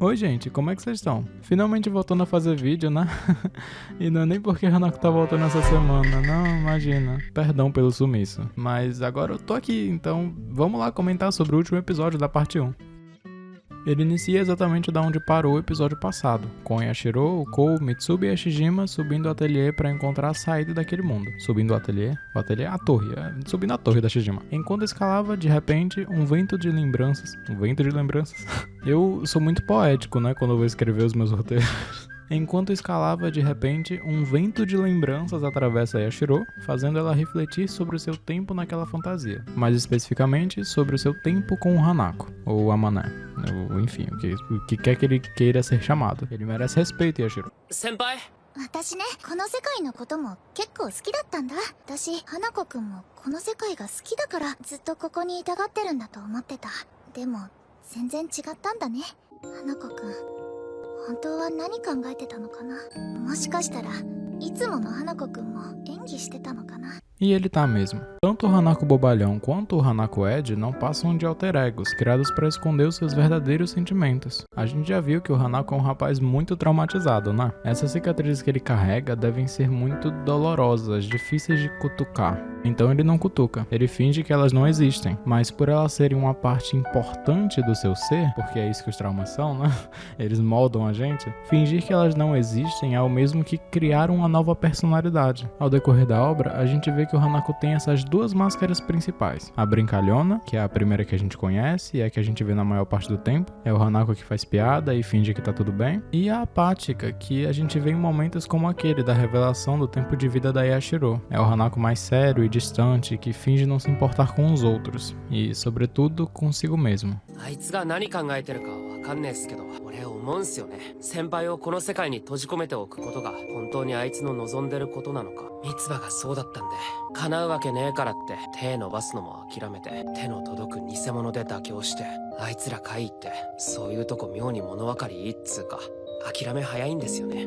Oi gente, como é que vocês estão? Finalmente voltando a fazer vídeo, né? E não é nem porque Hanako tá voltando essa semana, não, imagina. Perdão pelo sumiço. Mas agora eu tô aqui, então vamos lá comentar sobre o último episódio da parte 1. Ele inicia exatamente da onde parou o episódio passado, com Yashiro, o Kou, Mitsubi e Shijima subindo o ateliê para encontrar a saída daquele mundo. Subindo o ateliê? O ateliê é a torre, subindo a torre da Shijima. Enquanto escalava, de repente, um vento de lembranças. Um vento de lembranças? Eu sou muito poético, né, quando eu vou escrever os meus roteiros. Enquanto escalava, de repente, um vento de lembranças atravessa Yashiro, fazendo ela refletir sobre o seu tempo naquela fantasia. Mais especificamente, sobre o seu tempo com o Hanako, ou Amané, ou enfim, o que quer que ele queira ser chamado. Ele merece respeito, Yashiro. Senpai? 私ね、この世界のことも結構好きだったんだ。私、花子くんもこの世界が好きだからずっとここにいたがってるんだと思ってた。でも、全然違ったんだね。花子くん、本当は何考えてたのかな。もしかしたら、いつもの花子くんも演技してたのかな。 E ele tá mesmo. Tanto o Hanako bobalhão quanto o Hanako Ed não passam de alter egos, criados para esconder os seus verdadeiros sentimentos. A gente já viu que o Hanako é um rapaz muito traumatizado, né? Essas cicatrizes que ele carrega devem ser muito dolorosas, difíceis de cutucar. Então ele não cutuca, ele finge que elas não existem, mas por elas serem uma parte importante do seu ser, porque é isso que os traumas são, né? Eles moldam a gente, fingir que elas não existem é o mesmo que criar uma nova personalidade. Ao decorrer da obra, a gente vê que o Hanako tem essas duas máscaras principais. A brincalhona, que é a primeira que a gente conhece e é a que a gente vê na maior parte do tempo. É o Hanako que faz piada e finge que tá tudo bem. E a apática, que a gente vê em momentos como aquele da revelação do tempo de vida da Yashiro. É o Hanako mais sério e distante, que finge não se importar com os outros. E, sobretudo, consigo mesmo. あいつが何考えてるかわかんねえっすけど、俺思うんすよね。先輩をこの世界に閉じ込めておくことが本当にあいつの望んでることなのか。三葉がそうだったんで、叶うわけねえからって手伸ばすのも諦めて、手の届く偽物で妥協して、あいつら会ってそういうとこ妙に物分かりいいっつうか、諦め早いんですよね。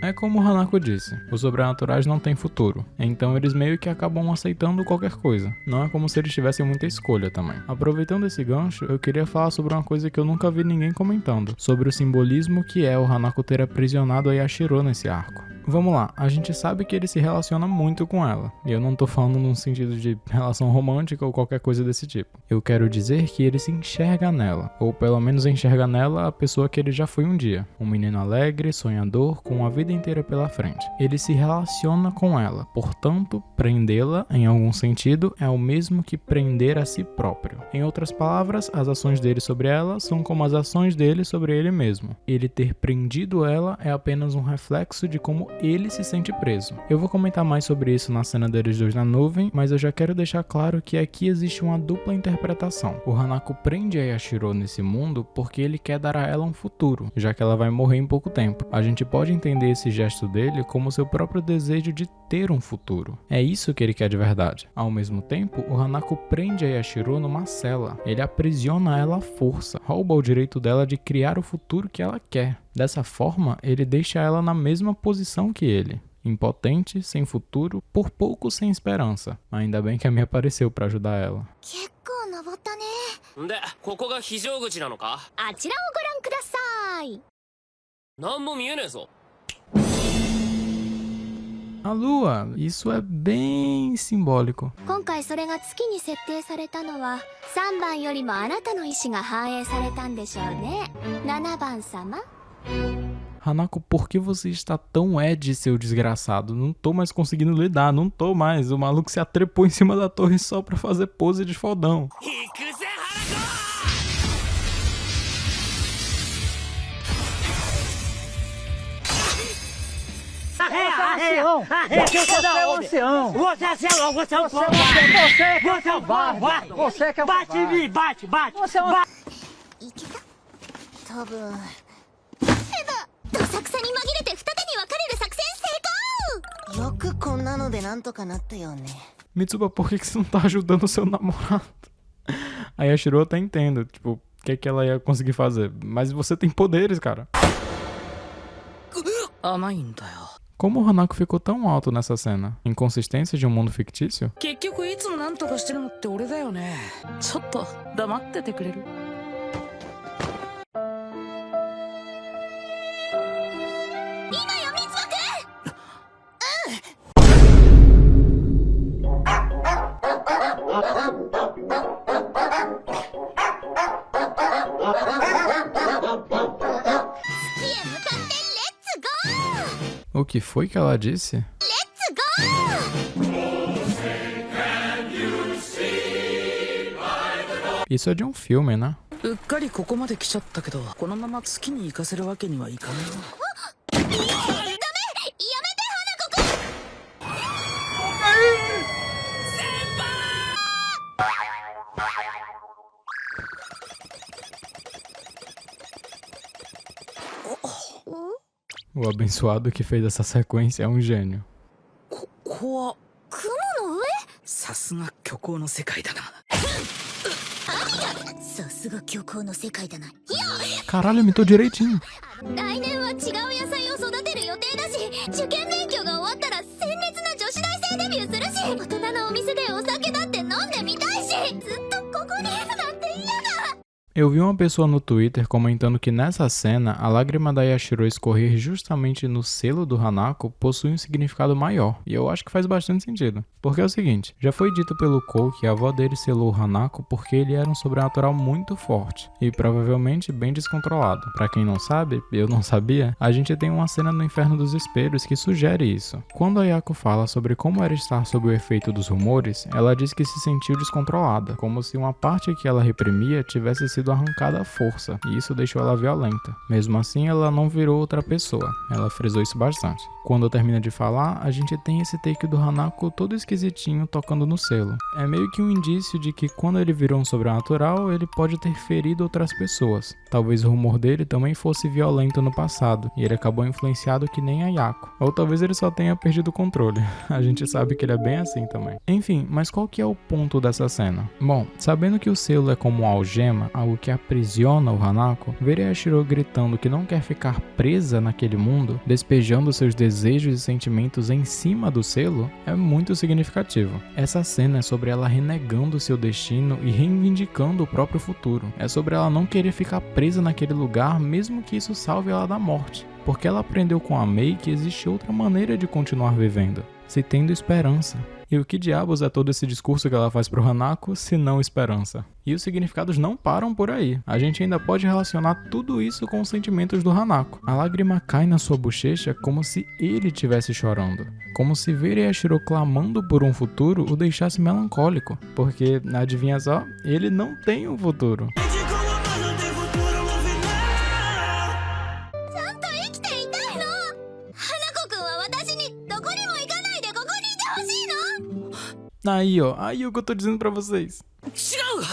É como o Hanako disse, os sobrenaturais não têm futuro, então eles meio que acabam aceitando qualquer coisa. Não é como se eles tivessem muita escolha também. Aproveitando esse gancho, eu queria falar sobre uma coisa que eu nunca vi ninguém comentando, sobre o simbolismo que é o Hanako ter aprisionado a Yashiro nesse arco. Vamos lá, a gente sabe que ele se relaciona muito com ela, e eu não tô falando num sentido de relação romântica ou qualquer coisa desse tipo. Eu quero dizer que ele se enxerga nela, ou pelo menos enxerga nela a pessoa que ele já foi um dia. Um menino alegre, sonhador, com uma vida inteira pela frente. Ele se relaciona com ela, portanto, prendê-la, em algum sentido, é o mesmo que prender a si próprio. Em outras palavras, as ações dele sobre ela são como as ações dele sobre ele mesmo. Ele ter prendido ela é apenas um reflexo de como ele se sente preso. Eu vou comentar mais sobre isso na cena deles dois na nuvem, mas eu já quero deixar claro que aqui existe uma dupla interpretação. O Hanako prende a Yashiro nesse mundo porque ele quer dar a ela um futuro, já que ela vai morrer em pouco tempo. A gente pode entender esse gesto dele como seu próprio desejo de ter um futuro. É isso que ele quer de verdade. Ao mesmo tempo, o Hanako prende a Yashiro numa cela. Ele aprisiona ela à força, rouba o direito dela de criar o futuro que ela quer. Dessa forma, ele deixa ela na mesma posição que ele. Impotente, sem futuro, por pouco sem esperança. Ainda bem que a minha apareceu pra ajudar ela. 結構登ったね。で、ここが非常口なのか？あちらをご覧ください。なんも見えねえぞ。 A lua, isso é bem simbólico. 今回それが月に設定されたのは3番よりもあなたの意志が反映されたんでしょうね。7番様。 Hanako, por que você está tão Ed, seu desgraçado? Não tô mais conseguindo lidar, não tô mais. O maluco se atrepou em cima da torre só pra fazer pose de fodão. 行くぜ、花子！ Ancião! Você é um ancião! Você é ancião, você é um povo! Você é um vai! Você que é um Bate em mim, bate! Você é um... いけた多分エヴァどさくさに紛れて二手に分かれる作戦成功。よくこんなのでなんとかなったよね。 Mitsuba, por que você não tá ajudando o seu namorado? A Yashiro eu até entendo, tipo, o que ela ia conseguir fazer. Mas você tem poderes, cara. Como o Hanako ficou tão alto nessa cena? Inconsistência de um mundo fictício? 結局いつもなんとかしてるのって俺だよね。ちょっと黙っててくれる？ O que foi que ela disse? Isso é de um filme, né? うっかりここまで来ちゃったけど、このまま月に行かせるわけにはいかないな。O abençoado que fez essa sequência é um gênio. ここは雲の上？さすが虚構の世界だな。さすが虚構の世界だな。 Caralho, imitou direitinho. 来年は違う野菜を育てる予定だし、受験勉強が終わったら鮮烈な女子大生デビューするし、大人のお店でお酒だって飲んでみたいし、ずっとここにいるなんて嫌だ。 Eu vi uma pessoa no Twitter comentando que nessa cena, a lágrima da Yashiro escorrer justamente no selo do Hanako possui um significado maior, e eu acho que faz bastante sentido. Porque é o seguinte, já foi dito pelo Kou que a avó dele selou o Hanako porque ele era um sobrenatural muito forte, e provavelmente bem descontrolado. Pra quem não sabe, eu não sabia, a gente tem uma cena no Inferno dos Espelhos que sugere isso. Quando a Yako fala sobre como era estar sob o efeito dos rumores, ela diz que se sentiu descontrolada, como se uma parte que ela reprimia tivesse sido arrancada à força, e isso deixou ela violenta. Mesmo assim, ela não virou outra pessoa. Ela frisou isso bastante. Quando termina de falar, a gente tem esse take do Hanako todo esquisitinho tocando no selo. É meio que um indício de que quando ele virou um sobrenatural, ele pode ter ferido outras pessoas. Talvez o rumor dele também fosse violento no passado, e ele acabou influenciado que nem a Yako. Ou talvez ele só tenha perdido o controle. A gente sabe que ele é bem assim também. Enfim, mas qual que é o ponto dessa cena? Bom, sabendo que o selo é como uma algema, algo que aprisiona o Hanako, ver a Yashiro gritando que não quer ficar presa naquele mundo, despejando seus desejos e sentimentos em cima do selo, é muito significativo. Essa cena é sobre ela renegando seu destino e reivindicando o próprio futuro. É sobre ela não querer ficar presa naquele lugar, mesmo que isso salve ela da morte. Porque ela aprendeu com a Mei que existe outra maneira de continuar vivendo, se tendo esperança. E o que diabos é todo esse discurso que ela faz pro Hanako, se não esperança? E os significados não param por aí. A gente ainda pode relacionar tudo isso com os sentimentos do Hanako. A lágrima cai na sua bochecha como se ele estivesse chorando. Como se ver Yashiro clamando por um futuro o deixasse melancólico. Porque, adivinha só, ele não tem um futuro. Aí, ó. Aí é o que eu tô dizendo pra vocês. 違うわ。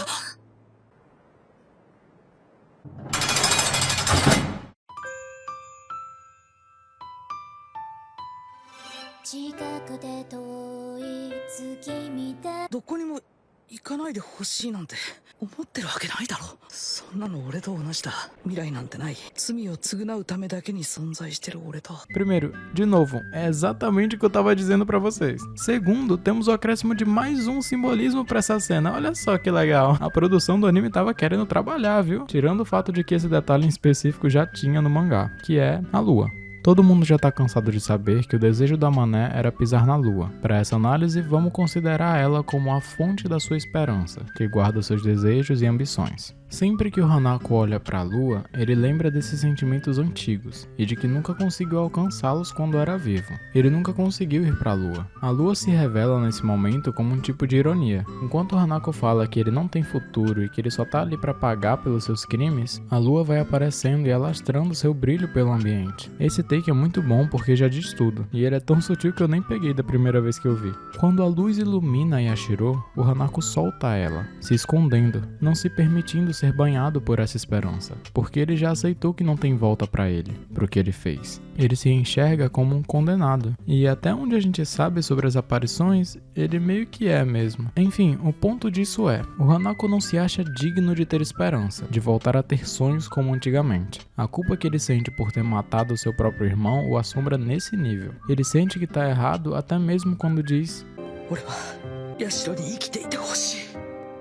どこにも行かないでほしいなんて思ってるわけないだろ。そんなの俺と同じだ。未来なんてない。罪を償うためだけに存在してる俺と。 Primeiro, de novo, é exatamente o que eu tava dizendo pra vocês. Segundo, temos o acréscimo de mais um simbolismo pra essa cena. Olha só que legal. A produção do anime tava querendo trabalhar, viu? Tirando o fato de que esse detalhe em específico já tinha no mangá, que é a lua. Todo mundo já tá cansado de saber que o desejo da Mané era pisar na lua. Para essa análise, vamos considerar ela como a fonte da sua esperança, que guarda seus desejos e ambições. Sempre que o Hanako olha para a lua, ele lembra desses sentimentos antigos e de que nunca conseguiu alcançá-los quando era vivo. Ele nunca conseguiu ir para a lua. A lua se revela nesse momento como um tipo de ironia. Enquanto o Hanako fala que ele não tem futuro e que ele só tá ali para pagar pelos seus crimes, a lua vai aparecendo e alastrando seu brilho pelo ambiente. Esse take é muito bom porque já diz tudo, e ele é tão sutil que eu nem peguei da primeira vez que eu vi. Quando a luz ilumina a Yashiro, o Hanako solta ela, se escondendo, não se permitindo ser banhado por essa esperança, porque ele já aceitou que não tem volta pra ele, pro que ele fez. Ele se enxerga como um condenado, e até onde a gente sabe sobre as aparições, ele meio que é mesmo. Enfim, o ponto disso é, o Hanako não se acha digno de ter esperança, de voltar a ter sonhos como antigamente. A culpa que ele sente por ter matado seu próprio irmão o assombra nesse nível. Ele sente que tá errado até mesmo quando diz: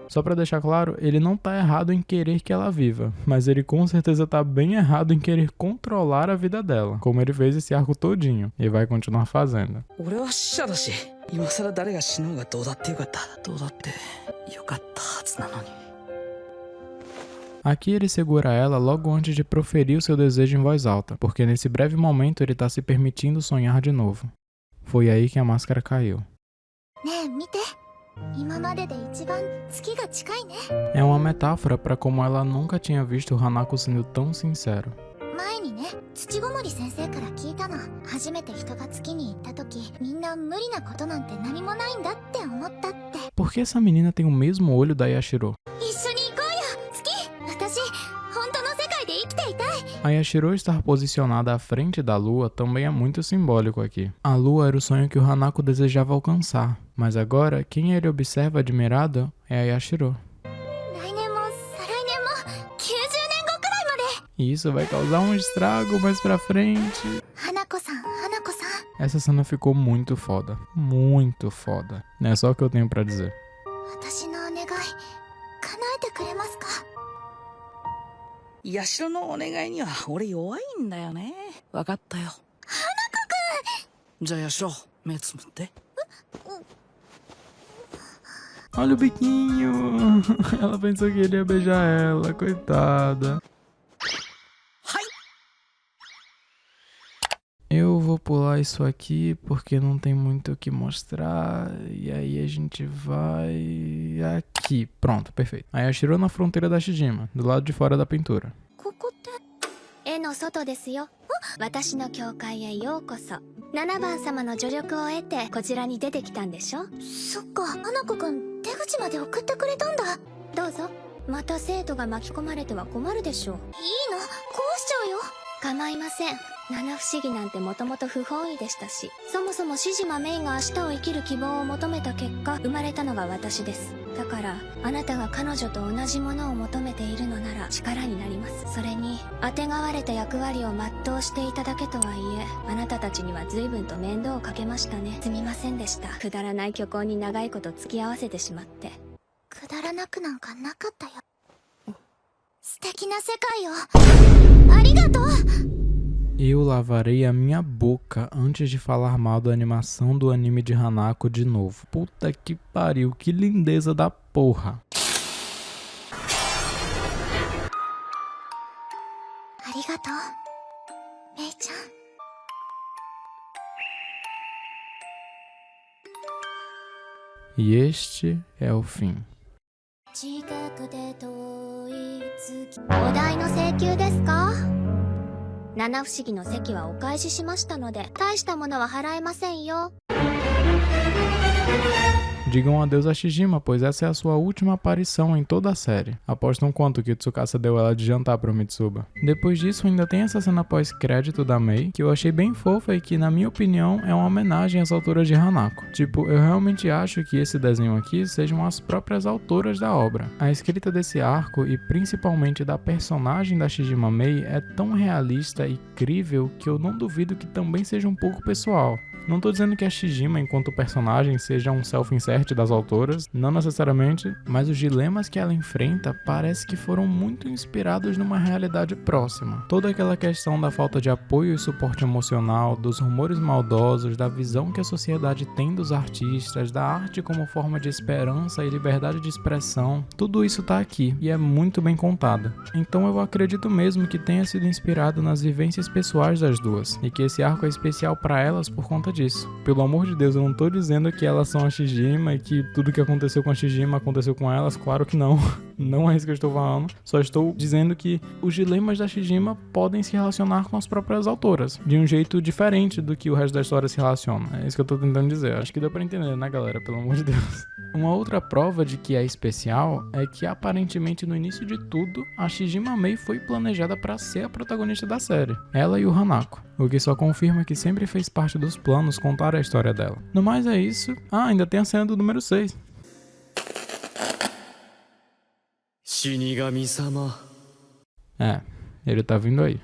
só pra deixar claro, ele não tá errado em querer que ela viva, mas ele com certeza tá bem errado em querer controlar a vida dela, como ele fez esse arco todinho, e vai continuar fazendo. 俺は死者だし、今さら誰が死のうがどうだってよかった。どうだってよかったはずなのに。Aqui ele segura ela logo antes de proferir o seu desejo em voz alta, porque nesse breve momento ele tá se permitindo sonhar de novo. Foi aí que a máscara caiu. ねえ見て、今までで一番月が近いね。 É uma metáfora para como ela nunca tinha visto o Hanako sendo tão sincero. 前にね、土ごもり先生から聞いたの。初めて人が月に行った時、みんな無理なことなんて何もないんだって思ったって。 Por que essa menina tem o mesmo olho da Yashiro? 一緒に行こうよ、月。私、本当の世界で生きていたい。 A Yashiro estar posicionada à frente da lua também é muito simbólico aqui. A lua era o sonho que o Hanako desejava alcançar, mas agora quem ele observa admirado é a Yashiro. 来年も再来年も90年後くらいまで。 E isso vai causar um estrago mais pra frente. 花子さん、花子さん。 Essa cena ficou muito foda. Muito foda. É só o que eu tenho pra dizer. 私のお願い、叶えてくれますか？ヤシロのお願いには俺弱いんだよね。わかったよ。花子くん。じゃあヤシロ、目つぶって。 Olha o biquinho. Ela pensou que ele ia beijar ela, coitada. Eu vou pular isso aqui porque não tem muito o que mostrar. E aí a gente vai aqui. Pronto, perfeito. A Yashiro na fronteira da Shijima, do lado de fora da pintura. ここって。絵の外ですよ。私の教会へようこそ。7番様の助力を得てこちらに出てきたんでしょ。そっか、花子くん出口まで送ってくれたんだ。どうぞ。また生徒が巻き込まれては困るでしょう。いいの、こうしちゃうよ。構いません。七不思議なんてもともと不本意でしたし、そもそもシジマメイが明日を生きる希望を求めた結果生まれたのが私です。だからあなたが彼女と同じものを求めているのなら力になります。それにあてがわれた役割を全うしていただけとはいえ、あなたたちには随分と面倒をかけましたね。すみませんでした。くだらない虚構に長いこと付き合わせてしまって。くだらなくなんかなかったよ。素敵な世界をありがとう。 Eu lavarei a minha boca antes de falar mal da animação do anime de Hanako de novo. Puta que pariu, que lindeza da porra. ありがとう、メイちゃん。 E este é o fim. 近くで遠い月。お題の請求ですか？七不思議の席はお返ししましたので、大したものは払えませんよ。 Digam adeus a Shijima, pois essa é a sua última aparição em toda a série. Apostam quanto que Tsukasa deu ela de jantar pro Mitsuba. Depois disso, ainda tem essa cena pós-crédito da Mei, que eu achei bem fofa e que, na minha opinião, é uma homenagem às autoras de Hanako. Tipo, eu realmente acho que esse desenho aqui sejam as próprias autoras da obra. A escrita desse arco, e principalmente da personagem da Shijima Mei, é tão realista e crível que eu não duvido que também seja um pouco pessoal. Não tô dizendo que a Shijima, enquanto personagem, seja um self-insert das autoras, não necessariamente, mas os dilemas que ela enfrenta parece que foram muito inspirados numa realidade próxima. Toda aquela questão da falta de apoio e suporte emocional, dos rumores maldosos, da visão que a sociedade tem dos artistas, da arte como forma de esperança e liberdade de expressão, tudo isso tá aqui e é muito bem contada. Então eu acredito mesmo que tenha sido inspirado nas vivências pessoais das duas, e que esse arco é especial para elas por conta disso. Pelo amor de Deus, eu não tô dizendo que elas são a Shijima e que tudo que aconteceu com a Shijima aconteceu com elas, claro que não. Não é isso que eu estou falando. Só estou dizendo que os dilemas da Shijima podem se relacionar com as próprias autoras, de um jeito diferente do que o resto da história se relaciona. É isso que eu tô tentando dizer. Acho que deu pra entender, né, galera? Pelo amor de Deus. Uma outra prova de que é especial é que, aparentemente, no início de tudo, a Shijima Mei foi planejada para ser a protagonista da série. Ela e o Hanako. O que só confirma que sempre fez parte dos planos contar a história dela. No mais é isso. Ah, ainda tem a cena do número 6. 死神様 É, ele tá vindo aí.